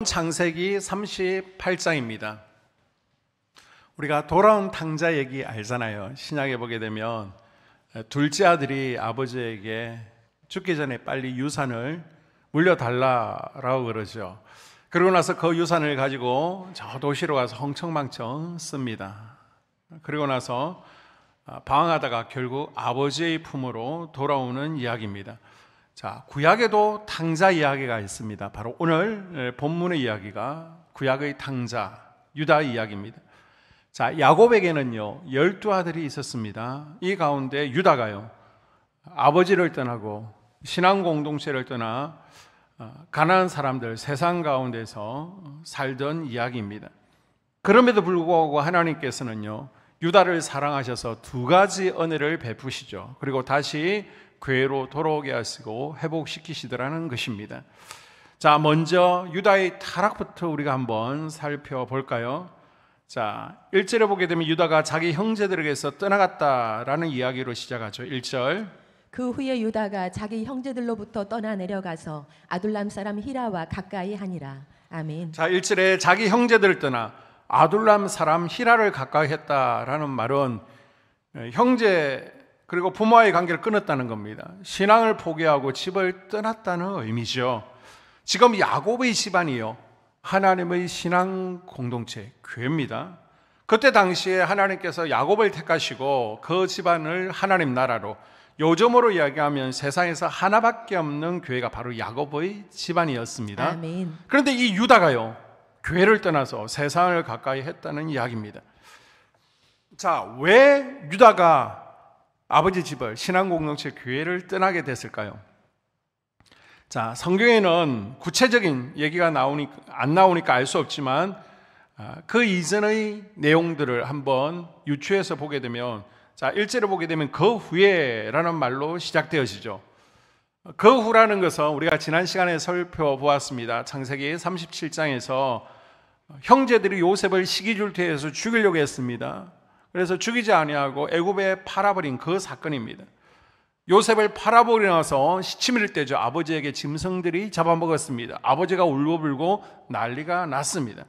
창세기 38장입니다. 우리가 돌아온 탕자 얘기 알잖아요. 신약에 보게 되면 둘째 아들이 아버지에게 죽기 전에 빨리 유산을 물려달라라고 그러죠. 그러고 나서 그 유산을 가지고 저 도시로 가서 흥청망청 씁니다. 그리고 나서 방황하다가 결국 아버지의 품으로 돌아오는 이야기입니다. 자, 구약에도 탕자 이야기가 있습니다. 바로 오늘 본문의 이야기가 구약의 탕자 유다 이야기입니다. 자, 야곱에게는요 12아들이 있었습니다. 이 가운데 유다가요 아버지를 떠나고 신앙 공동체를 떠나 가난한 사람들 세상 가운데서 살던 이야기입니다. 그럼에도 불구하고 하나님께서는요 유다를 사랑하셔서 두 가지 은혜를 베푸시죠. 그리고 다시 궤로 돌아오게 하시고 회복시키시더라는 것입니다. 자, 먼저 유다의 타락부터 우리가 한번 살펴볼까요? 자, 1절에 보게 되면 유다가 자기 형제들에게서 떠나갔다라는 이야기로 시작하죠. 1절. 그 후에 유다가 자기 형제들로부터 떠나 내려가서 아둘람 사람 히라와 가까이 하니라. 아멘. 자, 1절에 자기 형제들을 떠나 아둘람 사람 히라를 가까이 했다라는 말은 형제 그리고 부모와의 관계를 끊었다는 겁니다. 신앙을 포기하고 집을 떠났다는 의미죠. 지금 야곱의 집안이요 하나님의 신앙 공동체 교회입니다. 그때 당시에 하나님께서 야곱을 택하시고 그 집안을 하나님 나라로, 요즘으로 이야기하면 세상에서 하나밖에 없는 교회가 바로 야곱의 집안이었습니다. 아멘. 그런데 이 유다가요 교회를 떠나서 세상을 가까이 했다는 이야기입니다. 자, 왜 유다가 아버지 집을, 신앙 공동체 교회를 떠나게 됐을까요? 자, 성경에는 구체적인 얘기가 안 나오니까 알 수 없지만 그 이전의 내용들을 한번 유추해서 보게 되면, 자, 1절을 보게 되면 그 후에라는 말로 시작되어지죠. 그 후라는 것은 우리가 지난 시간에 살펴보았습니다. 창세기 37장에서 형제들이 요셉을 시기줄퇴해서 죽이려고 했습니다. 그래서 죽이지 아니하고 애굽에 팔아버린 그 사건입니다. 요셉을 팔아버리고 나서 시치미를 떼죠. 아버지에게 짐승들이 잡아먹었습니다. 아버지가 울고불고 난리가 났습니다.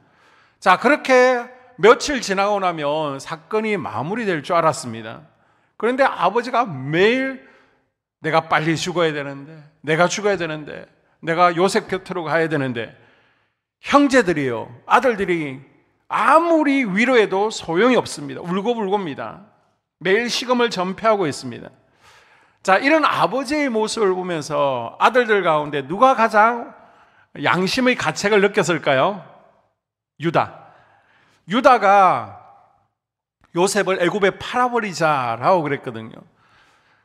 자, 그렇게 며칠 지나고 나면 사건이 마무리될 줄 알았습니다. 그런데 아버지가 매일 내가 빨리 죽어야 되는데, 내가 죽어야 되는데, 내가 요셉 곁으로 가야 되는데, 형제들이요, 아들들이 아무리 위로해도 소용이 없습니다. 울고불고입니다. 매일 시금을 전폐하고 있습니다. 자, 이런 아버지의 모습을 보면서 아들들 가운데 누가 가장 양심의 가책을 느꼈을까요? 유다가 요셉을 애굽에 팔아버리자라고 그랬거든요.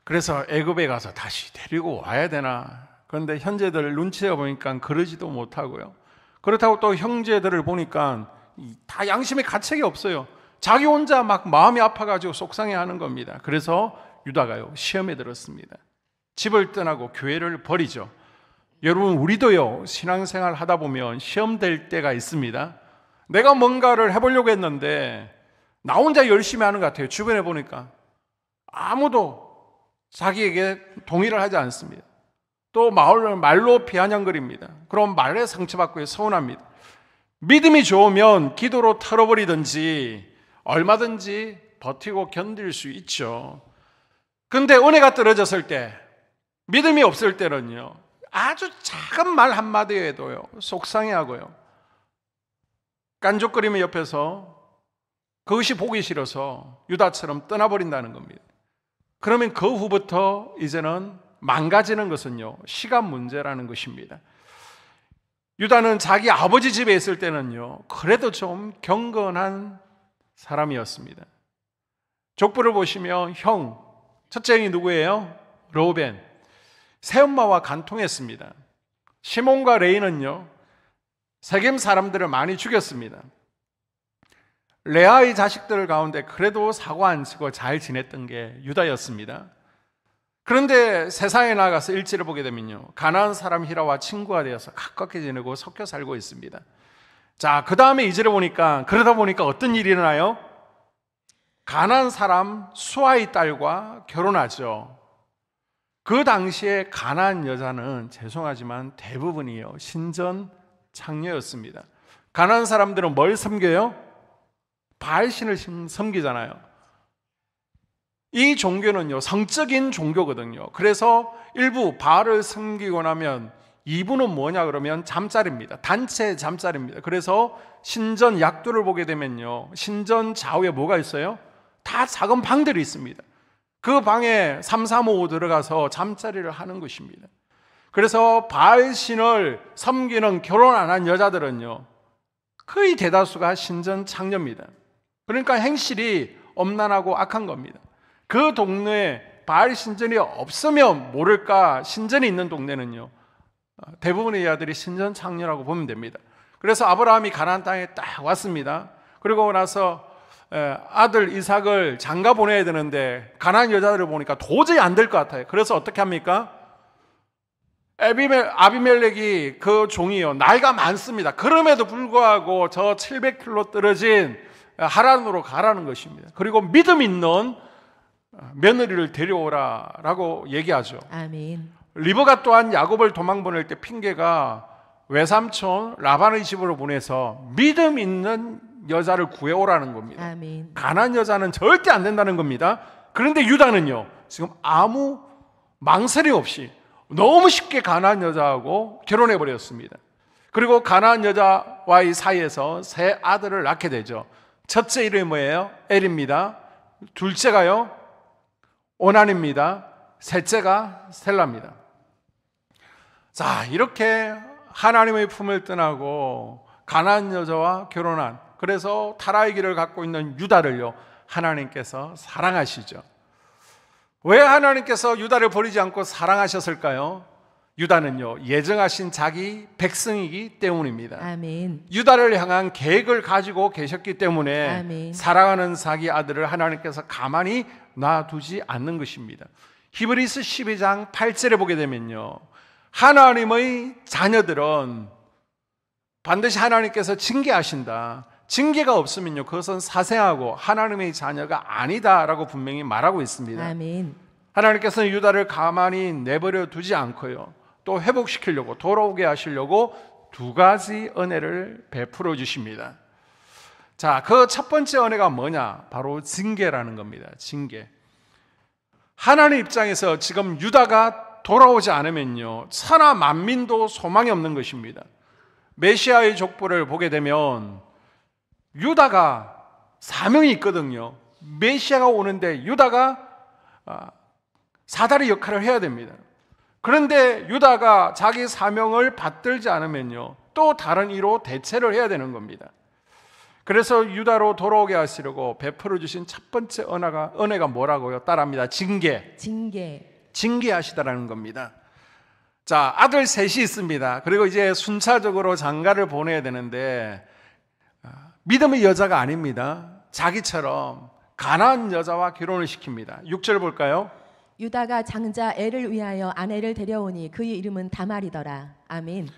그래서 애굽에 가서 다시 데리고 와야 되나. 그런데 형제들 눈치를 보니까 그러지도 못하고요. 그렇다고 또 형제들을 보니까 다 양심의 가책이 없어요. 자기 혼자 막 마음이 아파가지고 속상해하는 겁니다. 그래서 유다가요 시험에 들었습니다. 집을 떠나고 교회를 버리죠. 여러분, 우리도요 신앙생활 하다 보면 시험 될 때가 있습니다. 내가 뭔가를 해보려고 했는데 나 혼자 열심히 하는 것 같아요. 주변에 보니까 아무도 자기에게 동의를 하지 않습니다. 또 말로 비아냥거립니다. 그럼 말에 상처받고 서운합니다. 믿음이 좋으면 기도로 털어버리든지 얼마든지 버티고 견딜 수 있죠. 근데 은혜가 떨어졌을 때, 믿음이 없을 때는요 아주 작은 말 한마디에도요 속상해하고요 깐족거리며 옆에서 그것이 보기 싫어서 유다처럼 떠나버린다는 겁니다. 그러면 그 후부터 이제는 망가지는 것은요 시간 문제라는 것입니다. 유다는 자기 아버지 집에 있을 때는요 그래도 좀 경건한 사람이었습니다. 족보를 보시면 첫째 형이 누구예요? 르우벤. 새엄마와 간통했습니다. 시몬과 레이는요 세겜 사람들을 많이 죽였습니다. 레아의 자식들 가운데 그래도 사고 안 치고 잘 지냈던 게 유다였습니다. 그런데 세상에 나가서 일지를 보게 되면요 가나안 사람 히라와 친구가 되어서 가깝게 지내고 섞여 살고 있습니다. 자, 그 다음에 2절에 보니까, 그러다 보니까 어떤 일이 일어나요? 가나안 사람 수아의 딸과 결혼하죠. 그 당시에 가나안 여자는 죄송하지만 대부분이요 신전 창녀였습니다. 가나안 사람들은 뭘 섬겨요? 바알신을 섬기잖아요. 이 종교는요, 성적인 종교거든요. 그래서 일부 바알을 섬기고 나면 2부는 뭐냐 그러면 잠자리입니다. 단체 잠자리입니다. 그래서 신전 약도를 보게 되면요, 신전 좌우에 뭐가 있어요? 다 작은 방들이 있습니다. 그 방에 3, 4, 5 들어가서 잠자리를 하는 것입니다. 그래서 바알신을 섬기는 결혼 안 한 여자들은요, 거의 대다수가 신전 창녀입니다. 그러니까 행실이 엄난하고 악한 겁니다. 그 동네에 바알 신전이 없으면 모를까 신전이 있는 동네는요, 대부분의 아들이 신전 창녀라고 보면 됩니다. 그래서 아브라함이 가나안 땅에 딱 왔습니다. 그리고 나서 아들 이삭을 장가 보내야 되는데 가나안 여자들을 보니까 도저히 안 될 것 같아요. 그래서 어떻게 합니까? 아비멜렉이 그 종이요, 나이가 많습니다. 그럼에도 불구하고 저 700km 떨어진 하란으로 가라는 것입니다. 그리고 믿음 있는 며느리를 데려오라라고 얘기하죠. 아멘. 리브가 또한 야곱을 도망 보낼 때 핑계가 외삼촌 라반의 집으로 보내서 믿음 있는 여자를 구해오라는 겁니다. 아멘. 가난한 여자는 절대 안 된다는 겁니다. 그런데 유다는요, 지금 아무 망설임 없이 너무 쉽게 가난한 여자하고 결혼해 버렸습니다. 그리고 가난한 여자와의 사이에서 세 아들을 낳게 되죠. 첫째 이름이 뭐예요? 엘입니다. 둘째가요, 오난입니다. 셋째가 셀라입니다. 자, 이렇게 하나님의 품을 떠나고 가난한 여자와 결혼한, 그래서 타락의 길을 갖고 있는 유다를요, 하나님께서 사랑하시죠. 왜 하나님께서 유다를 버리지 않고 사랑하셨을까요? 유다는요, 예정하신 자기 백성이기 때문입니다. 아멘. 유다를 향한 계획을 가지고 계셨기 때문에 아멘. 사랑하는 자기 아들을 하나님께서 가만히 놔두지 않는 것입니다. 히브리서 12장 8절에 보게 되면요, 하나님의 자녀들은 반드시 하나님께서 징계하신다. 징계가 없으면요, 그것은 사생하고 하나님의 자녀가 아니다라고 분명히 말하고 있습니다. 아멘. 하나님께서는 유다를 가만히 내버려 두지 않고요, 또 회복시키려고, 돌아오게 하시려고 두 가지 은혜를 베풀어 주십니다. 자, 그 첫 번째 은혜가 뭐냐? 바로 징계라는 겁니다. 징계. 하나님 입장에서 지금 유다가 돌아오지 않으면요, 천하 만민도 소망이 없는 것입니다. 메시아의 족보를 보게 되면 유다가 사명이 있거든요. 메시아가 오는데 유다가 사다리 역할을 해야 됩니다. 그런데 유다가 자기 사명을 받들지 않으면요, 또 다른 이로 대체를 해야 되는 겁니다. 그래서 유다로 돌아오게 하시려고 베풀어 주신 첫 번째 은혜가 뭐라고요? 따라합니다. 징계하시다라는 겁니다. 자, 아들 셋이 있습니다. 그리고 이제 순차적으로 장가를 보내야 되는데 믿음의 여자가 아닙니다. 자기처럼 가난한 여자와 결혼을 시킵니다. 6절 볼까요? 유다가 장자 엘을 위하여 아내를 데려오니 그의 이름은 다말이더라. 아멘.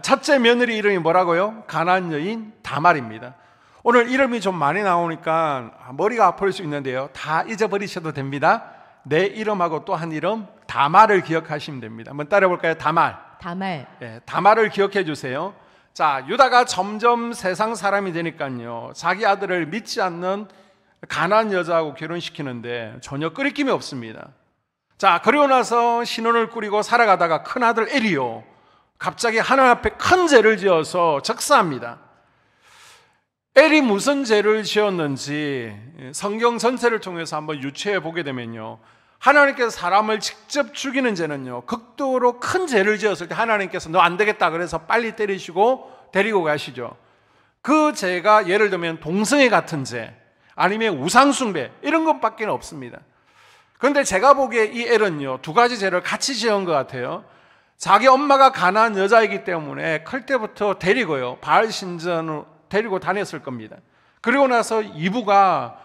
첫째 며느리 이름이 뭐라고요? 가난한 여인 다말입니다. 오늘 이름이 좀 많이 나오니까 머리가 아플 수 있는데요, 다 잊어버리셔도 됩니다. 내 이름하고 또 한 이름 다말을 기억하시면 됩니다. 한번 따라 볼까요? 다말. 예, 다말을 기억해 주세요. 자, 유다가 점점 세상 사람이 되니까요, 자기 아들을 믿지 않는 가난한 여자하고 결혼시키는데 전혀 끄리낌이 없습니다. 자, 그리고 나서 신혼을 꾸리고 살아가다가 큰아들 엘이요, 갑자기 하나님 앞에 큰 죄를 지어서 적사합니다. 엘이 무슨 죄를 지었는지 성경 전체를 통해서 한번 유추해 보게 되면요, 하나님께서 사람을 직접 죽이는 죄는요, 극도로 큰 죄를 지었을 때 하나님께서 너 안 되겠다 그래서 빨리 때리시고 데리고 가시죠. 그 죄가 예를 들면 동성애 같은 죄, 아니면 우상숭배, 이런 것밖에 없습니다. 그런데 제가 보기에 이 엘은요, 두 가지 죄를 같이 지은 것 같아요. 자기 엄마가 가난한 여자이기 때문에 클 때부터 데리고요, 바알 신전으로 데리고 다녔을 겁니다. 그리고 나서 이부가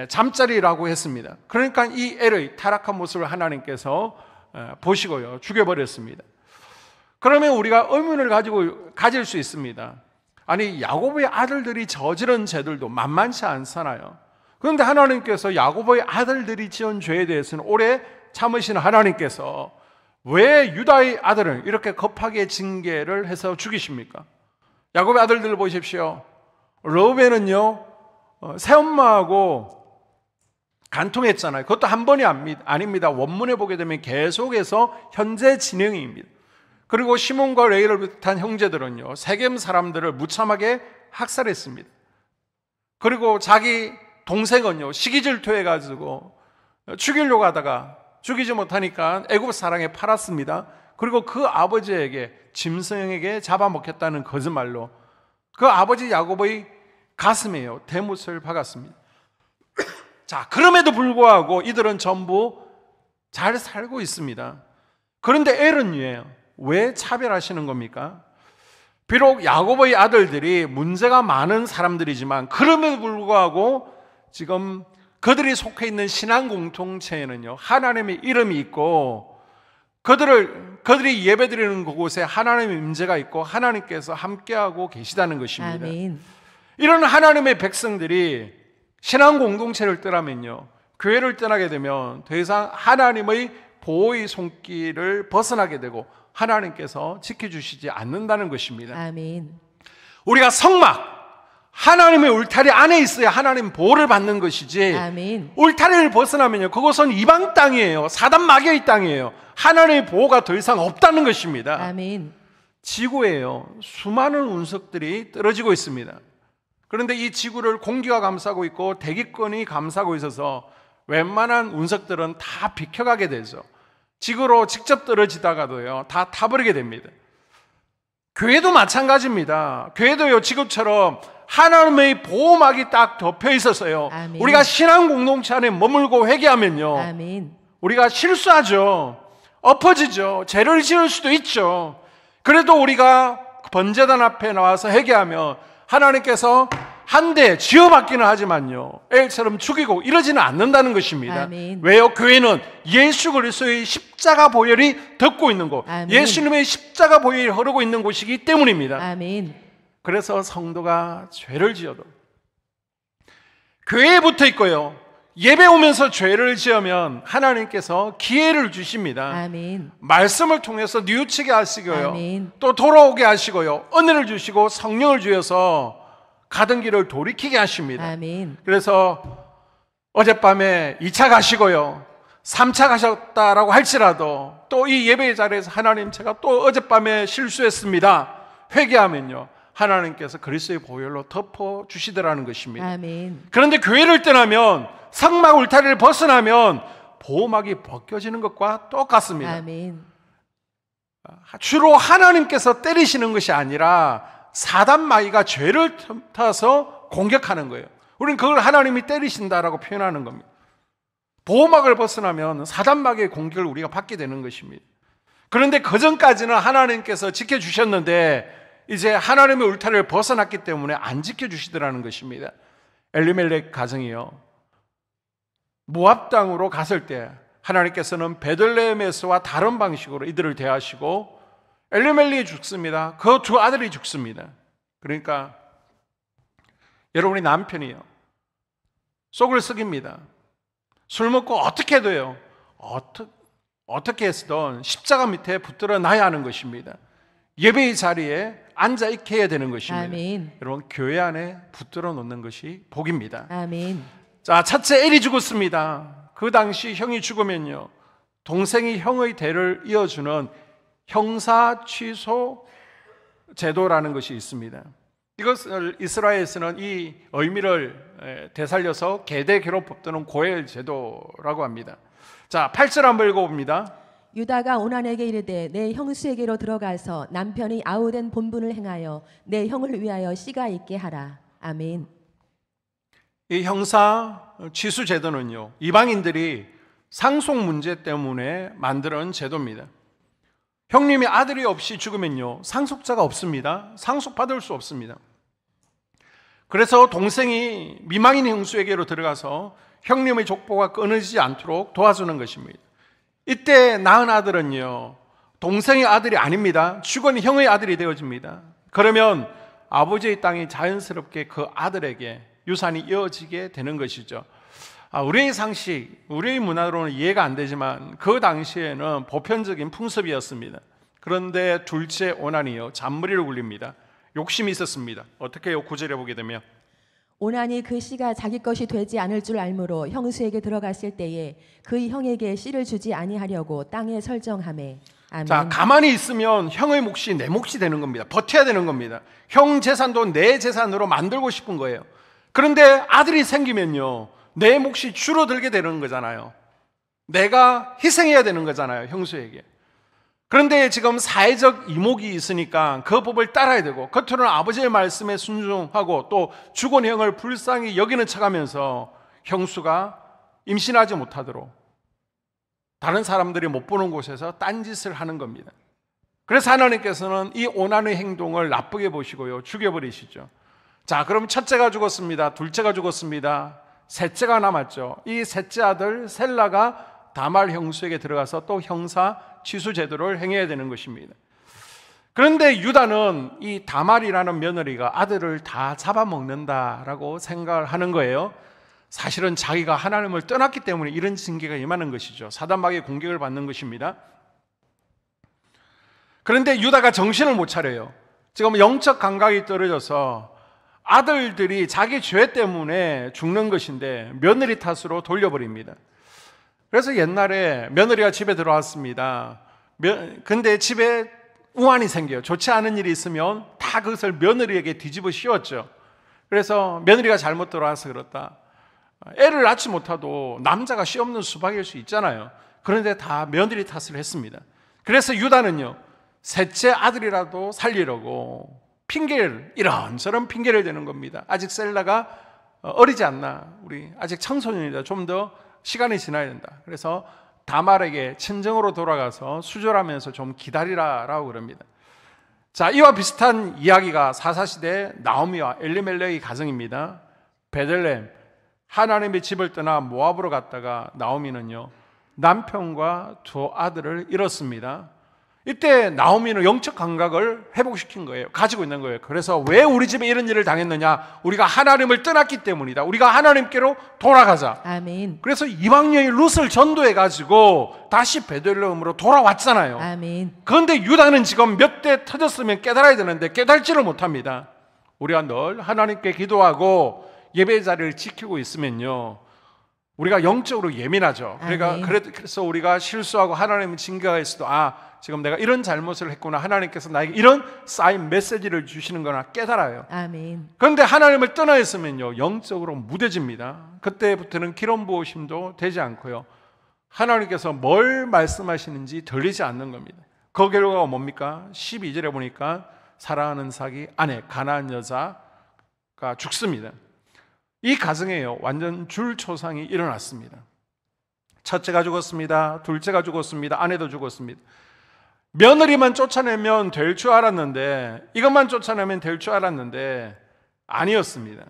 잠자리라고 했습니다. 그러니까 이 엘의 타락한 모습을 하나님께서 보시고요, 죽여버렸습니다. 그러면 우리가 의문을 가질 수 있습니다. 아니, 야곱의 아들들이 저지른 죄들도 만만치 않잖아요. 그런데 하나님께서 야곱의 아들들이 지은 죄에 대해서는 오래 참으시는 하나님께서 왜 유다의 아들을 이렇게 급하게 징계를 해서 죽이십니까? 야곱의 아들들을 보십시오. 르우벤은요 새엄마하고 간통했잖아요. 그것도 한 번이 아닙니다. 원문에 보게 되면 계속해서 현재 진행입니다. 그리고 시몬과 레위를 비롯한 형제들은요 세겜 사람들을 무참하게 학살했습니다. 그리고 자기 동생은요 시기질투해가지고 죽이려고 하다가 죽이지 못하니까 애굽 사랑에 팔았습니다. 그리고 그 아버지에게 짐승에게 잡아먹혔다는 거짓말로 그 아버지 야곱의 가슴에요 대못을 박았습니다. 자, 그럼에도 불구하고 이들은 전부 잘 살고 있습니다. 그런데 엘은요 왜 차별하시는 겁니까? 비록 야곱의 아들들이 문제가 많은 사람들이지만 그럼에도 불구하고 지금 그들이 속해 있는 신앙 공동체에는요 하나님의 이름이 있고 그들이 예배드리는 그곳에 하나님의 임재가 있고 하나님께서 함께하고 계시다는 것입니다. 아멘. 이런 하나님의 백성들이 신앙 공동체를 떠나면요 교회를 떠나게 되면 더 이상 하나님의 보호의 손길을 벗어나게 되고 하나님께서 지켜주시지 않는다는 것입니다. 아멘. 우리가 성막 하나님의 울타리 안에 있어야 하나님 보호를 받는 것이지 아멘. 울타리를 벗어나면요 그것은 이방 땅이에요. 사단 마귀의 땅이에요. 하나님의 보호가 더 이상 없다는 것입니다. 아멘. 지구에요 수많은 운석들이 떨어지고 있습니다. 그런데 이 지구를 공기가 감싸고 있고 대기권이 감싸고 있어서 웬만한 운석들은 다 비켜가게 되죠. 지구로 직접 떨어지다가도요 다 타버리게 됩니다. 교회도 마찬가지입니다. 교회도요 지금처럼 하나님의 보호막이 딱 덮여 있어서요 아멘. 우리가 신앙 공동체 안에 머물고 회개하면요 아멘. 우리가 실수하죠. 엎어지죠. 죄를 지을 수도 있죠. 그래도 우리가 번제단 앞에 나와서 회개하면 하나님께서 한 대 지어받기는 하지만요 엘처럼 죽이고 이러지는 않는다는 것입니다. 아멘. 왜요? 교회는 예수 그리스도의 십자가 보혈이 덮고 있는 곳, 아멘. 예수님의 십자가 보혈이 흐르고 있는 곳이기 때문입니다. 아멘. 그래서 성도가 죄를 지어도 교회에 붙어 있고요 예배 오면서 죄를 지으면 하나님께서 기회를 주십니다. 아멘. 말씀을 통해서 뉘우치게 하시고요 아멘. 또 돌아오게 하시고요 은혜를 주시고 성령을 주셔서 가던 길을 돌이키게 하십니다. 아멘. 그래서 어젯밤에 2차 가시고요 3차 가셨다라고 할지라도 또 이 예배의 자리에서 하나님 제가 또 어젯밤에 실수했습니다 회개하면요 하나님께서 그리스도의 보혈로 덮어주시더라는 것입니다. 아멘. 그런데 교회를 떠나면 성막 울타리를 벗어나면 보호막이 벗겨지는 것과 똑같습니다. 아멘. 주로 하나님께서 때리시는 것이 아니라 사단 마귀가 죄를 틈타서 공격하는 거예요. 우리는 그걸 하나님이 때리신다라고 표현하는 겁니다. 보호막을 벗어나면 사단 마귀의 공격을 우리가 받게 되는 것입니다. 그런데 그전까지는 하나님께서 지켜주셨는데 이제 하나님의 울타리를 벗어났기 때문에 안 지켜주시더라는 것입니다. 엘리멜렉 가정이요 모압 땅으로 갔을 때 하나님께서는 베들레헴에서와 다른 방식으로 이들을 대하시고 엘리멜렉이 죽습니다. 그 두 아들이 죽습니다. 그러니까 여러분의 남편이요 속을 썩입니다. 술 먹고 어떻게 돼요? 어떻게 했든 십자가 밑에 붙들어 놔야 하는 것입니다. 예배의 자리에 앉아 있게 해야 되는 것입니다. 아멘. 여러분 교회 안에 붙들어 놓는 것이 복입니다. 아멘. 자, 첫째 엘이 죽었습니다. 그 당시 형이 죽으면요 동생이 형의 대를 이어주는 형사 취소 제도라는 것이 있습니다. 이것을 이스라엘에서는 이 의미를 되살려서 계대 결혼법 또는 고엘 제도라고 합니다. 자, 8절 한번 읽어봅니다. 유다가 오난에게 이르되 내 형수에게로 들어가서 남편이 아우된 본분을 행하여 내 형을 위하여 씨가 있게 하라. 아멘. 이 형사 취수 제도는요 이방인들이 상속 문제 때문에 만들어낸 제도입니다. 형님이 아들이 없이 죽으면요 상속자가 없습니다. 상속받을 수 없습니다. 그래서 동생이 미망인 형수에게로 들어가서 형님의 족보가 끊어지지 않도록 도와주는 것입니다. 이때 낳은 아들은요 동생의 아들이 아닙니다. 죽은 형의 아들이 되어집니다. 그러면 아버지의 땅이 자연스럽게 그 아들에게 유산이 이어지게 되는 것이죠. 우리의 상식, 우리의 문화로는 이해가 안 되지만 그 당시에는 보편적인 풍습이었습니다. 그런데 둘째 오난이요 잔머리를 굴립니다. 욕심이 있었습니다. 어떻게요? 9절에 보게 되면 오나니 그 씨가 자기 것이 되지 않을 줄 알므로 형수에게 들어갔을 때에 그 형에게 씨를 주지 아니하려고 땅에 설정하매. 아멘. 자, 가만히 있으면 형의 몫이 내 몫이 되는 겁니다. 버텨야 되는 겁니다. 형 재산도 내 재산으로 만들고 싶은 거예요. 그런데 아들이 생기면요, 내 몫이 줄어들게 되는 거잖아요. 내가 희생해야 되는 거잖아요, 형수에게. 그런데 지금 사회적 이목이 있으니까 그 법을 따라야 되고, 겉으로는 아버지의 말씀에 순종하고 또 죽은 형을 불쌍히 여기는 척하면서 형수가 임신하지 못하도록 다른 사람들이 못 보는 곳에서 딴짓을 하는 겁니다. 그래서 하나님께서는 이 오난의 행동을 나쁘게 보시고요, 죽여버리시죠. 자, 그럼 첫째가 죽었습니다. 둘째가 죽었습니다. 셋째가 남았죠. 이 셋째 아들 셀라가 다말 형수에게 들어가서 또 형사 취수 제도를 행해야 되는 것입니다. 그런데 유다는 이 다말이라는 며느리가 아들을 다 잡아먹는다라고 생각을 하는 거예요. 사실은 자기가 하나님을 떠났기 때문에 이런 징계가 임하는 것이죠. 사단마귀의 공격을 받는 것입니다. 그런데 유다가 정신을 못 차려요. 지금 영적 감각이 떨어져서 아들들이 자기 죄 때문에 죽는 것인데 며느리 탓으로 돌려버립니다. 그래서 옛날에 며느리가 집에 들어왔습니다. 근데 집에 우환이 생겨요. 좋지 않은 일이 있으면 다 그것을 며느리에게 뒤집어 씌웠죠. 그래서 며느리가 잘못 들어와서 그렇다. 애를 낳지 못하도 남자가 씨 없는 수박일 수 있잖아요. 그런데 다 며느리 탓을 했습니다. 그래서 유다는요, 셋째 아들이라도 살리려고 핑계를, 이런저런 핑계를 대는 겁니다. 아직 셀라가 어리지 않나, 우리 아직 청소년이다, 좀 더 시간이 지나야 된다. 그래서 다말에게 친정으로 돌아가서 수절하면서 좀 기다리라라고 그럽니다. 자, 이와 비슷한 이야기가 사사시대 나오미와 엘리멜렉의 가정입니다. 베들레헴, 하나님의 집을 떠나 모압으로 갔다가 나오미는요, 남편과 두 아들을 잃었습니다. 이때 나오미는 영적 감각을 회복시킨 거예요. 가지고 있는 거예요. 그래서 왜 우리 집에 이런 일을 당했느냐? 우리가 하나님을 떠났기 때문이다. 우리가 하나님께로 돌아가자. 아멘. 그래서 이방 여인 룻을 전도해 가지고 다시 베들레헴으로 돌아왔잖아요. 아멘. 그런데 유다는 지금 몇 대 터졌으면 깨달아야 되는데 깨달지를 못합니다. 우리가 늘 하나님께 기도하고 예배 자리를 지키고 있으면요, 우리가 영적으로 예민하죠. 그래서 우리가 실수하고 하나님을 징계했어도 지금 내가 이런 잘못을 했구나, 하나님께서 나에게 이런 쌓인 메시지를 주시는 거나 깨달아요. 아멘. 그런데 하나님을 떠나 있으면요, 영적으로 무뎌집니다. 그때부터는 기름 부으심도 되지 않고요, 하나님께서 뭘 말씀하시는지 들리지 않는 겁니다. 그 결과가 뭡니까? 12절에 보니까 사랑하는 자기 아내 가나안 여자가 죽습니다. 이 가정에요, 완전 줄초상이 일어났습니다. 첫째가 죽었습니다. 둘째가 죽었습니다. 아내도 죽었습니다. 며느리만 쫓아내면 될 줄 알았는데, 이것만 쫓아내면 될 줄 알았는데 아니었습니다.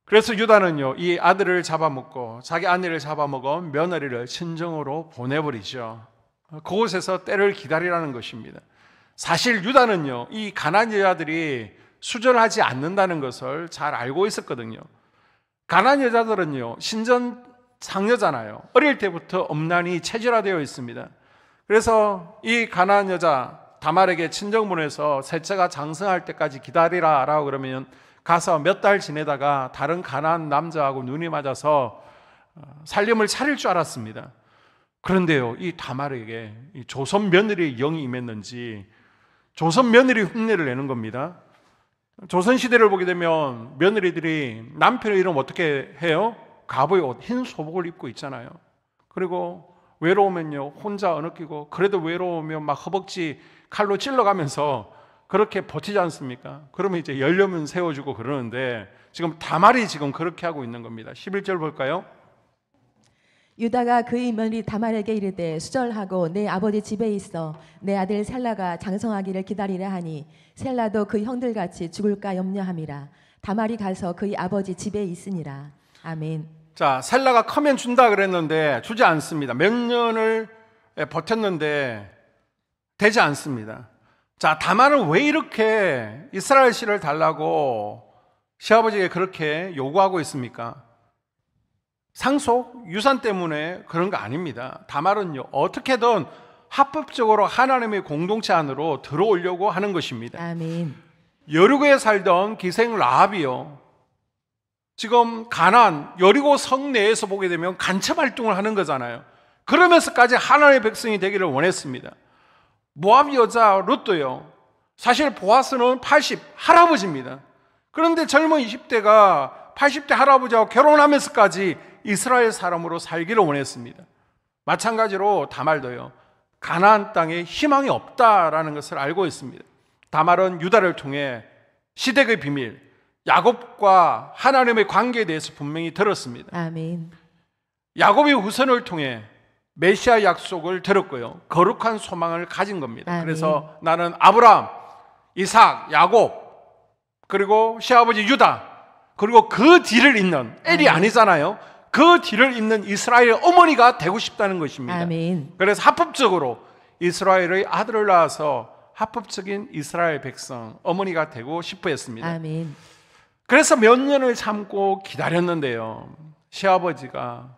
그래서 유다는요, 이 아들을 잡아먹고 자기 아내를 잡아먹은 며느리를 친정으로 보내버리죠. 그곳에서 때를 기다리라는 것입니다. 사실 유다는요, 이 가나안 여자들이 수절하지 않는다는 것을 잘 알고 있었거든요. 가나안 여자들은요, 신전 상여잖아요. 어릴 때부터 엄난히 체질화되어 있습니다. 그래서 이 가나안 여자 다말에게 친정 보내서 셋째가 장성할 때까지 기다리라라고 그러면 가서 몇 달 지내다가 다른 가나안 남자하고 눈이 맞아서 살림을 차릴 줄 알았습니다. 그런데요, 이 다말에게 이 조선 며느리의 영이 임했는지 조선 며느리 흉내를 내는 겁니다. 조선시대를 보게 되면 며느리들이 남편의 이름 어떻게 해요? 갑의 옷, 흰 소복을 입고 있잖아요. 그리고 외로우면요, 혼자 어느끼고, 그래도 외로우면 막 허벅지 칼로 찔러가면서 그렇게 버티지 않습니까? 그러면 이제 열려면 세워주고 그러는데 지금 다말이 지금 그렇게 하고 있는 겁니다. 11절 볼까요? 유다가 그의 며느리 다말에게 이르되 수절하고 내 아버지 집에 있어 내 아들 셀라가 장성하기를 기다리라 하니 셀라도 그 형들같이 죽을까 염려함이라. 다말이 가서 그의 아버지 집에 있으니라. 아멘. 자, 셀라가 크면 준다 그랬는데 주지 않습니다. 몇 년을 버텼는데 되지 않습니다. 자, 다말은 왜 이렇게 이스라엘 씨를 달라고 시아버지에게 그렇게 요구하고 있습니까? 상속, 유산 때문에 그런 거 아닙니다. 다말은요, 어떻게든 합법적으로 하나님의 공동체 안으로 들어오려고 하는 것입니다. 아멘. 여리고에 살던 기생 라합이요, 지금 가나안 여리고 성 내에서 보게 되면 간첩 활동을 하는 거잖아요. 그러면서까지 하나님의 백성이 되기를 원했습니다. 모압 여자 룻도요, 사실 보아스는 80 할아버지입니다. 그런데 젊은 20대가 80대 할아버지와 결혼하면서까지 이스라엘 사람으로 살기를 원했습니다. 마찬가지로 다말도요, 가나안 땅에 희망이 없다라는 것을 알고 있습니다. 다말은 유다를 통해 시댁의 비밀, 야곱과 하나님의 관계에 대해서 분명히 들었습니다. 아멘. 야곱의 후손을 통해 메시아 약속을 들었고요, 거룩한 소망을 가진 겁니다. 아멘. 그래서 나는 아브라함, 이삭, 야곱, 그리고 시아버지 유다, 그리고 그 뒤를 잇는, 엘이 아니잖아요, 그 뒤를 잇는 이스라엘의 어머니가 되고 싶다는 것입니다. 아멘. 그래서 합법적으로 이스라엘의 아들을 낳아서 합법적인 이스라엘 백성 어머니가 되고 싶어 했습니다. 아멘. 그래서 몇 년을 참고 기다렸는데요, 시아버지가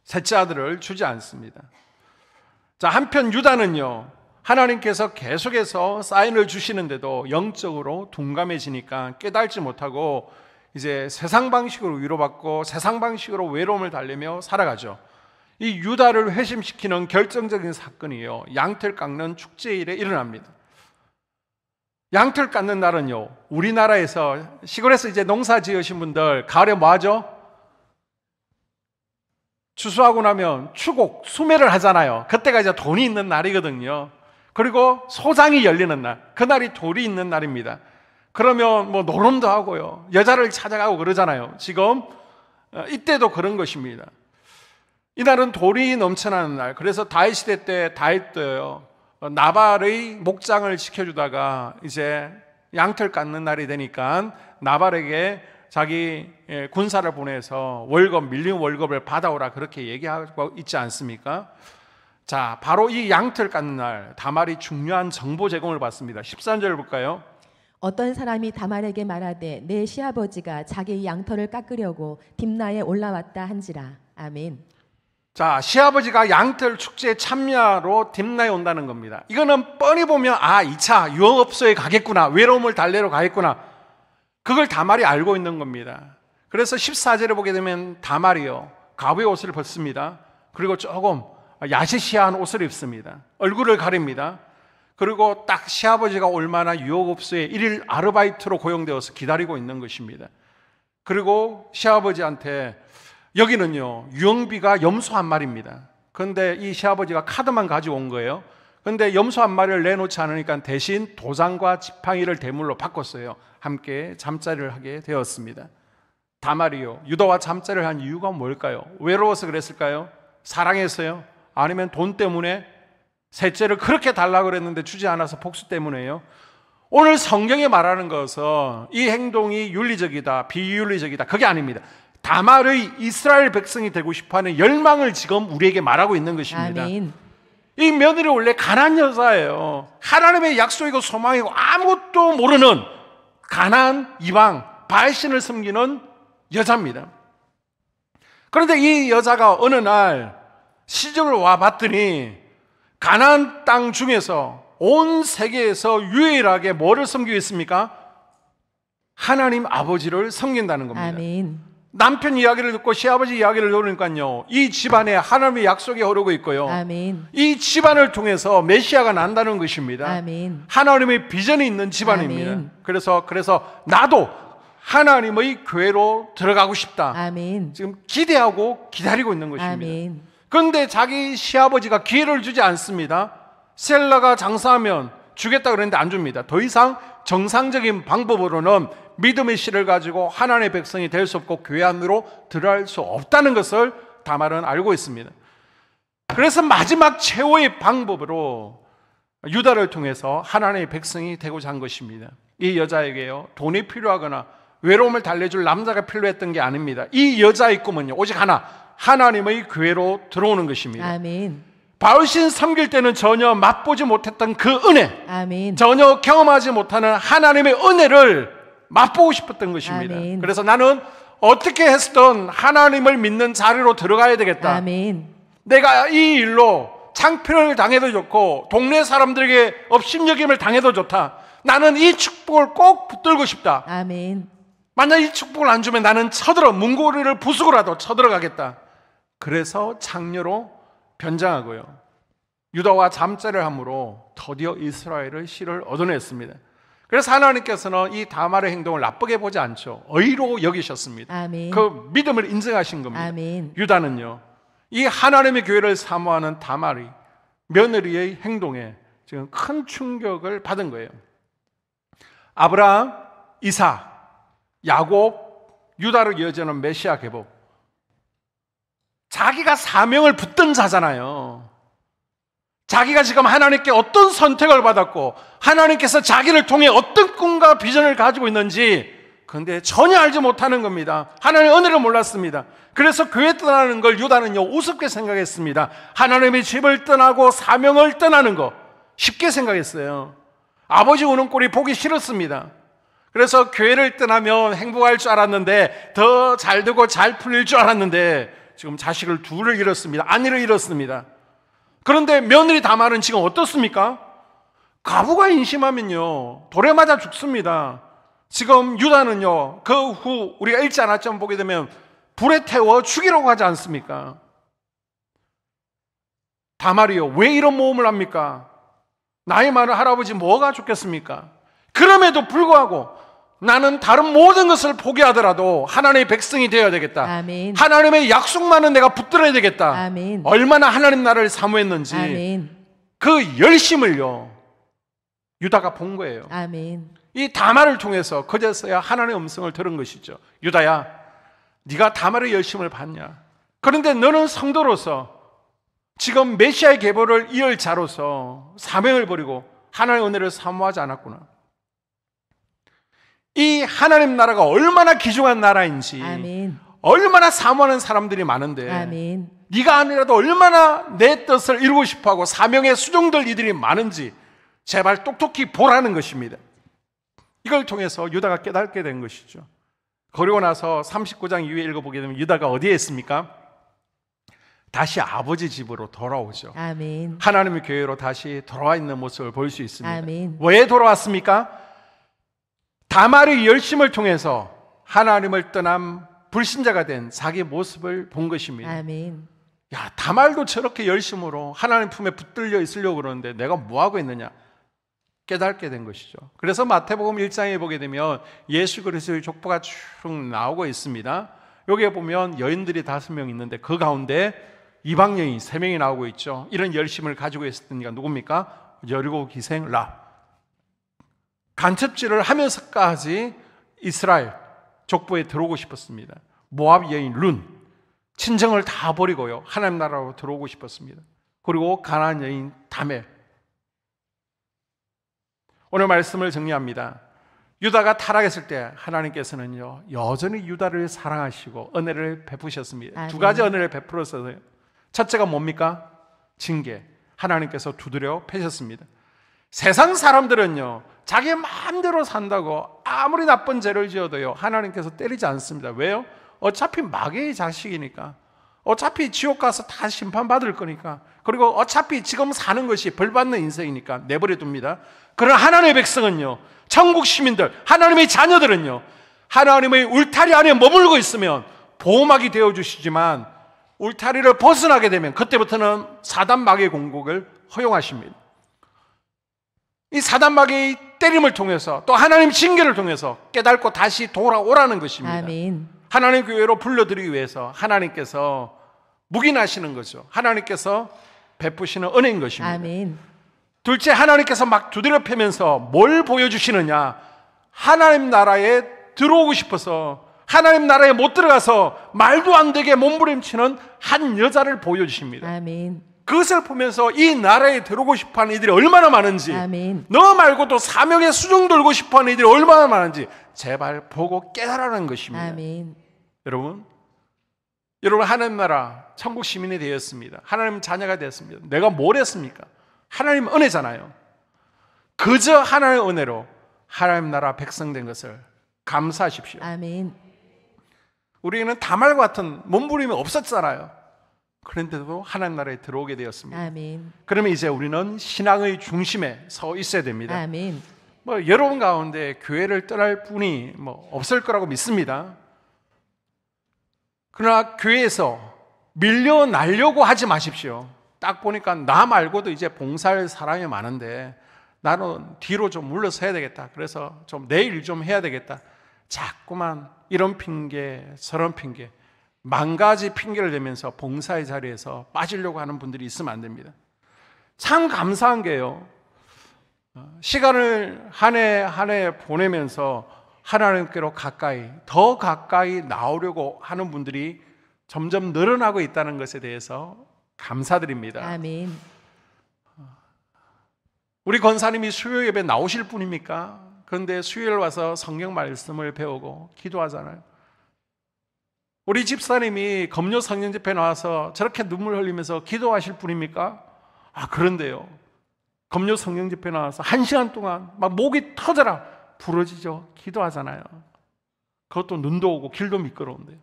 셋째 아들을 주지 않습니다. 자, 한편 유다는요, 하나님께서 계속해서 사인을 주시는데도 영적으로 둔감해지니까 깨달지 못하고 이제 세상 방식으로 위로받고 세상 방식으로 외로움을 달래며 살아가죠. 이 유다를 회심시키는 결정적인 사건이요, 양털 깎는 축제일에 일어납니다. 양털 깎는 날은요, 우리나라에서 시골에서 이제 농사 지으신 분들 가을에 뭐 하죠? 추수하고 나면 추곡, 수매를 하잖아요. 그때가 이제 돈이 있는 날이거든요. 그리고 소장이 열리는 날, 그날이 돌이 있는 날입니다. 그러면 뭐 노름도 하고요, 여자를 찾아가고 그러잖아요. 지금 이때도 그런 것입니다. 이날은 돌이 넘쳐나는 날. 그래서 다윗 시대 때 다윗도요, 나발의 목장을 지켜주다가 이제 양털 깎는 날이 되니까 나발에게 자기 군사를 보내서 월급, 밀린 월급을 받아오라, 그렇게 얘기하고 있지 않습니까? 자, 바로 이 양털 깎는 날 다말이 중요한 정보 제공을 받습니다. 13절 볼까요? 어떤 사람이 다말에게 말하되 내 시아버지가 자기 양털을 깎으려고 딥나에 올라왔다 한지라. 아멘. 자, 시아버지가 양털 축제에 참여하러 딥나에 온다는 겁니다. 이거는 뻔히 보면 2차 유흥업소에 가겠구나, 외로움을 달래러 가겠구나, 그걸 다말이 알고 있는 겁니다. 그래서 14절에 보게 되면 다말이요, 가부의 옷을 벗습니다. 그리고 조금 야시시한 옷을 입습니다. 얼굴을 가립니다. 그리고 딱 시아버지가 올 만한 유흥업소에 일일 아르바이트로 고용되어서 기다리고 있는 것입니다. 그리고 시아버지한테, 여기는요 유흥비가 염소 한 마리입니다. 그런데 이 시아버지가 카드만 가지고 온 거예요. 그런데 염소 한 마리를 내놓지 않으니까 대신 도장과 지팡이를 대물로 바꿨어요. 함께 잠자리를 하게 되었습니다. 다말이요, 유다와 잠자리를 한 이유가 뭘까요? 외로워서 그랬을까요? 사랑했어요? 아니면 돈 때문에? 셋째를 그렇게 달라고 그랬는데 주지 않아서 복수 때문에요? 오늘 성경에 말하는 것은 이 행동이 윤리적이다, 비윤리적이다, 그게 아닙니다. 다말의 이스라엘 백성이 되고 싶어하는 열망을 지금 우리에게 말하고 있는 것입니다. 아멘. 이 며느리 원래 가난한 여자예요. 하나님의 약속이고 소망이고 아무것도 모르는 가난한 이방 바알신을 섬기는 여자입니다. 그런데 이 여자가 어느 날 시집을 와 봤더니 가나안 땅 중에서 온 세계에서 유일하게 뭐를 섬기고 있습니까? 하나님 아버지를 섬긴다는 겁니다. 아멘. 남편 이야기를 듣고 시아버지 이야기를 들으니까요, 이 집안에 하나님의 약속이 흐르고 있고요, 아멘. 이 집안을 통해서 메시아가 난다는 것입니다. 아멘. 하나님의 비전이 있는 집안입니다. 아멘. 그래서 나도 하나님의 교회로 들어가고 싶다, 아멘. 지금 기대하고 기다리고 있는 것입니다. 아멘. 그런데 자기 시아버지가 기회를 주지 않습니다. 셀라가 장사하면 주겠다 그랬는데 안 줍니다. 더 이상 정상적인 방법으로는 믿음의 씨를 가지고 하나님의 백성이 될 수 없고 교회 안으로 들어갈 수 없다는 것을 다말은 알고 있습니다. 그래서 마지막 최후의 방법으로 유다를 통해서 하나님의 백성이 되고자 한 것입니다. 이 여자에게요, 돈이 필요하거나 외로움을 달래줄 남자가 필요했던 게 아닙니다. 이 여자의 꿈은요, 오직 하나, 하나님의 교회로 들어오는 것입니다. 아멘. 바울신 섬길 때는 전혀 맛보지 못했던 그 은혜, 아멘. 전혀 경험하지 못하는 하나님의 은혜를 맛보고 싶었던 것입니다. 아멘. 그래서 나는 어떻게 했든 하나님을 믿는 자리로 들어가야 되겠다. 아멘. 내가 이 일로 창피를 당해도 좋고 동네 사람들에게 업신여김을 당해도 좋다. 나는 이 축복을 꼭 붙들고 싶다. 아멘. 만약 이 축복을 안 주면 나는 문고리를 부수고라도 쳐들어가겠다. 그래서 창녀로 변장하고요, 유다와 잠자를 함으로 드디어 이스라엘의 씨를 얻어냈습니다. 그래서 하나님께서는 이 다말의 행동을 나쁘게 보지 않죠. 의로 여기셨습니다. 아멘. 그 믿음을 인정하신 겁니다. 아멘. 유다는요, 이 하나님의 교회를 사모하는 다말이 며느리의 행동에 지금 큰 충격을 받은 거예요. 아브라함, 이삭, 야곱, 유다로 이어지는 메시아 계보, 자기가 사명을 붙든 자잖아요. 자기가 지금 하나님께 어떤 선택을 받았고 하나님께서 자기를 통해 어떤 꿈과 비전을 가지고 있는지 그런데 전혀 알지 못하는 겁니다. 하나님의 은혜를 몰랐습니다. 그래서 교회 떠나는 걸 유다는요 우습게 생각했습니다. 하나님의 집을 떠나고 사명을 떠나는 거 쉽게 생각했어요. 아버지 우는 꼴이 보기 싫었습니다. 그래서 교회를 떠나면 행복할 줄 알았는데, 더 잘 되고 잘 풀릴 줄 알았는데 지금 자식을 둘을 잃었습니다. 아내를 잃었습니다. 그런데 며느리 다말은 지금 어떻습니까? 과부가 인심하면요 돌에 맞아 죽습니다. 지금 유다는요 그 후 우리가 읽지 않았지만 보게 되면 불에 태워 죽이려고 하지 않습니까? 다말이요 왜 이런 모험을 합니까? 나이 많은 할아버지 뭐가 좋겠습니까? 그럼에도 불구하고 나는 다른 모든 것을 포기하더라도 하나님의 백성이 되어야 되겠다. 아멘. 하나님의 약속만은 내가 붙들어야 되겠다. 아멘. 얼마나 하나님 나라를 사모했는지 아멘. 그 열심을요 유다가 본 거예요. 아멘. 이 다말을 통해서 그제서야 하나님의 음성을 들은 것이죠. 유다야, 네가 다말의 열심을 봤냐? 그런데 너는 성도로서 지금 메시아의 계보를 이을 자로서 사명을 버리고 하나님의 은혜를 사모하지 않았구나. 이 하나님 나라가 얼마나 귀중한 나라인지, 아멘. 얼마나 사모하는 사람들이 많은데, 아멘. 네가 아니라도 얼마나 내 뜻을 이루고 싶어하고 사명에 수종될 이들이 많은지 제발 똑똑히 보라는 것입니다. 이걸 통해서 유다가 깨닫게 된 것이죠. 그리고 나서 39장 이후에 읽어보게 되면 유다가 어디에 있습니까? 다시 아버지 집으로 돌아오죠. 아멘. 하나님의 교회로 다시 돌아와 있는 모습을 볼 수 있습니다. 아멘. 왜 돌아왔습니까? 다말의 열심을 통해서 하나님을 떠난 불신자가 된 자기 모습을 본 것입니다. 아멘. 야, 다말도 저렇게 열심으로 하나님 품에 붙들려 있으려고 그러는데 내가 뭐하고 있느냐 깨닫게 된 것이죠. 그래서 마태복음 1장에 보게 되면 예수 그리스도의 족보가 쭉 나오고 있습니다. 여기에 보면 여인들이 5명 있는데 그 가운데 이방 여인 3명이 나오고 있죠. 이런 열심을 가지고 있었던 이가 누굽니까? 여리고 기생 랍. 간첩질을 하면서까지 이스라엘 족보에 들어오고 싶었습니다. 모압 여인 룬, 친정을 다 버리고요 하나님 나라로 들어오고 싶었습니다. 그리고 가나안 여인 다멜. 오늘 말씀을 정리합니다. 유다가 타락했을 때 하나님께서는요 여전히 유다를 사랑하시고 은혜를 베푸셨습니다. 아멘. 2가지 은혜를 베풀었어요. 첫째가 뭡니까? 징계. 하나님께서 두드려 패셨습니다. 세상 사람들은요 자기 마음대로 산다고 아무리 나쁜 죄를 지어도요 하나님께서 때리지 않습니다. 왜요? 어차피 마귀의 자식이니까, 어차피 지옥 가서 다 심판받을 거니까, 그리고 어차피 지금 사는 것이 벌받는 인생이니까 내버려 둡니다. 그러나 하나님의 백성은요, 천국 시민들, 하나님의 자녀들은요 하나님의 울타리 안에 머물고 있으면 보호막이 되어주시지만 울타리를 벗어나게 되면 그때부터는 사단 마귀의 공격을 허용하십니다. 이 사단 마귀의 때림을 통해서 또 하나님 징계를 통해서 깨닫고 다시 돌아오라는 것입니다. 아멘. 하나님 교회로 불러들이기 위해서 하나님께서 묵인하시는 거죠. 하나님께서 베푸시는 은혜인 것입니다. 아멘. 둘째, 하나님께서 막 두드려 패면서 뭘 보여주시느냐? 하나님 나라에 들어오고 싶어서 하나님 나라에 못 들어가서 말도 안 되게 몸부림치는 한 여자를 보여주십니다. 아멘. 그것을 보면서 이 나라에 들어오고 싶어하는 이들이 얼마나 많은지, 아멘. 너 말고도 사명에 수종 들고 싶어하는 이들이 얼마나 많은지 제발 보고 깨달으라는 것입니다. 아멘. 여러분 하나님 나라 천국 시민이 되었습니다. 하나님 자녀가 되었습니다. 내가 뭘 했습니까? 하나님 은혜잖아요. 그저 하나님의 은혜로 하나님 나라 백성 된 것을 감사하십시오. 아멘. 우리는 다말 같은 몸부림이 없었잖아요. 그런데도 하나님 나라에 들어오게 되었습니다. 아멘. 그러면 이제 우리는 신앙의 중심에 서 있어야 됩니다. 아멘. 여러분 가운데 교회를 떠날 분이 없을 거라고 믿습니다. 그러나 교회에서 밀려나려고 하지 마십시오. 딱 보니까 나 말고도 이제 봉사할 사람이 많은데 나는 뒤로 좀 물러서야 되겠다. 그래서 좀 내 일 좀 해야 되겠다. 자꾸만 이런 핑계 저런 핑계 만 가지 핑계를 대면서 봉사의 자리에서 빠지려고 하는 분들이 있으면 안 됩니다. 참 감사한 게요, 시간을 한 해 한 해 보내면서 하나님께로 더 가까이 나오려고 하는 분들이 점점 늘어나고 있다는 것에 대해서 감사드립니다. 아멘. 우리 권사님이 수요 예배 나오실 분입니까? 그런데 수요일 와서 성경 말씀을 배우고 기도하잖아요. 우리 집사님이 금요 성령 집회 나와서 저렇게 눈물 흘리면서 기도하실 분입니까? 그런데요, 금요 성령 집회 나와서 1시간 동안 막 목이 터져라 부러지죠. 기도하잖아요. 그것도 눈도 오고 길도 미끄러운데요.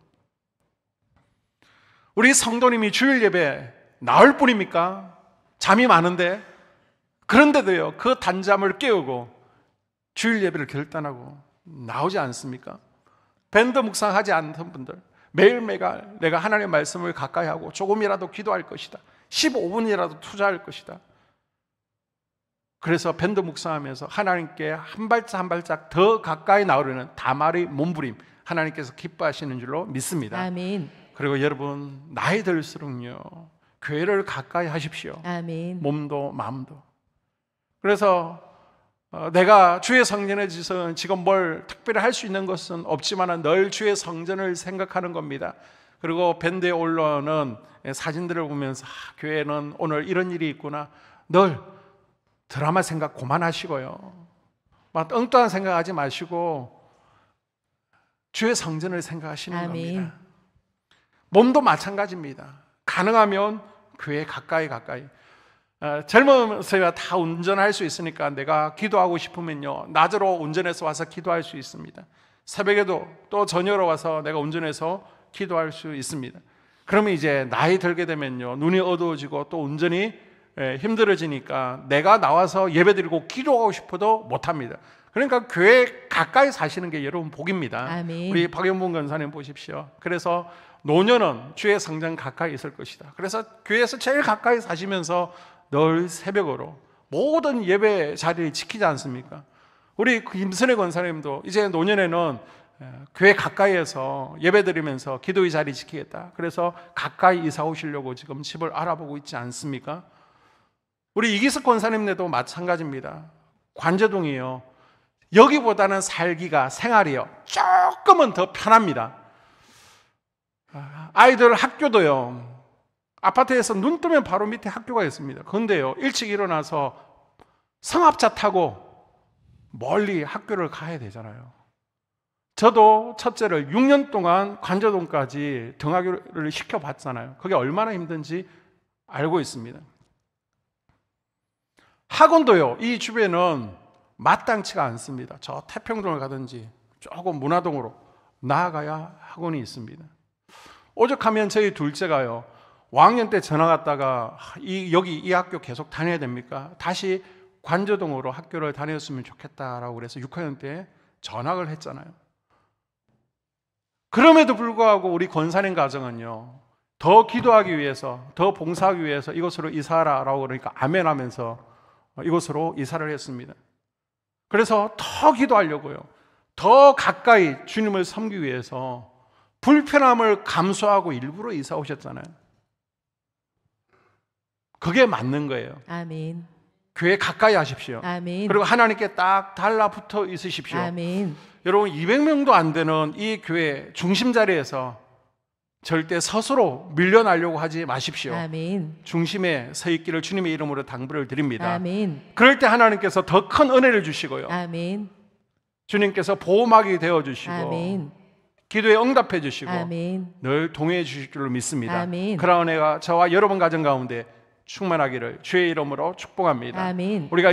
우리 성도님이 주일 예배 나올 뿐입니까? 잠이 많은데. 그런데도요, 그 단잠을 깨우고 주일 예배를 결단하고 나오지 않습니까? 밴드 묵상하지 않던 분들, 매일매일 내가 하나님의 말씀을 가까이 하고 조금이라도 기도할 것이다, 15분이라도 투자할 것이다. 그래서 밴드 묵상하면서 하나님께 한 발짝 한 발짝 더 가까이 나오려는 다말의 몸부림, 하나님께서 기뻐하시는 줄로 믿습니다. 아멘. 그리고 여러분, 나이 들수록요, 교회를 가까이 하십시오. 아멘. 몸도 마음도. 그래서 내가 주의 성전에 지금 뭘 특별히 할 수 있는 것은 없지만 늘 주의 성전을 생각하는 겁니다. 그리고 밴드에 올라오는 사진들을 보면서 교회는 오늘 이런 일이 있구나, 늘 드라마 생각 그만하시고요, 막 엉뚱한 생각하지 마시고 주의 성전을 생각하시는 아멘. 겁니다. 몸도 마찬가지입니다. 가능하면 교회 가까이 젊으세야 다 운전할 수 있으니까 내가 기도하고 싶으면요, 낮으로 운전해서 와서 기도할 수 있습니다. 새벽에도 또 저녁으로 와서 내가 운전해서 기도할 수 있습니다. 그러면 이제 나이 들게 되면요, 눈이 어두워지고 또 운전이 힘들어지니까 내가 나와서 예배드리고 기도하고 싶어도 못합니다. 그러니까 교회 가까이 사시는 게 여러분 복입니다. 아멘. 우리 박영분 권사님 보십시오. 그래서 노년은 주의 성전 가까이 있을 것이다. 그래서 교회에서 제일 가까이 사시면서 늘 새벽으로 모든 예배 자리를 지키지 않습니까? 우리 김선혜 권사님도 이제 노년에는 교회 가까이에서 예배드리면서 기도의 자리 지키겠다. 그래서 가까이 이사 오시려고 지금 집을 알아보고 있지 않습니까? 우리 이기석 권사님네도 마찬가지입니다. 관제동이에요. 여기보다는 살기가, 생활이요, 조금은 더 편합니다. 아이들 학교도요, 아파트에서 눈 뜨면 바로 밑에 학교가 있습니다. 그런데요, 일찍 일어나서 승합차 타고 멀리 학교를 가야 되잖아요. 저도 첫째를 6년 동안 관제동까지 등하교를 시켜봤잖아요. 그게 얼마나 힘든지 알고 있습니다. 학원도요, 이 주변은 마땅치가 않습니다. 저 태평동을 가든지 조금 문화동으로 나아가야 학원이 있습니다. 오죽하면 저희 둘째가요, 5학년 때 전화 갔다가 여기 이 학교 계속 다녀야 됩니까? 다시 관제동으로 학교를 다녔으면 좋겠다라고 그래서 6학년 때 전학을 했잖아요. 그럼에도 불구하고 우리 권사님 가정은요, 더 기도하기 위해서, 더 봉사하기 위해서 이곳으로 이사하라라고 그러니까 아멘 하면서 이곳으로 이사를 했습니다. 그래서 더 기도하려고요, 더 가까이 주님을 섬기기 위해서 불편함을 감수하고 일부러 이사 오셨잖아요. 그게 맞는 거예요. 아멘. 교회 가까이 하십시오. 아멘. 그리고 하나님께 딱 달라붙어 있으십시오. 아멘. 여러분, 200명도 안 되는 이 교회 중심 자리에서 절대 스스로 밀려나려고 하지 마십시오. 아멘. 중심에 서 있기를 주님의 이름으로 당부를 드립니다. 아멘. 그럴 때 하나님께서 더 큰 은혜를 주시고요, 아멘. 주님께서 보호막이 되어주시고 아멘. 기도에 응답해 주시고 아멘. 늘 동행해 주실 줄로 믿습니다. 아멘. 그러한 은혜가 저와 여러분 가정 가운데 충만하기를 주의 이름으로 축복합니다. 아멘. 우리가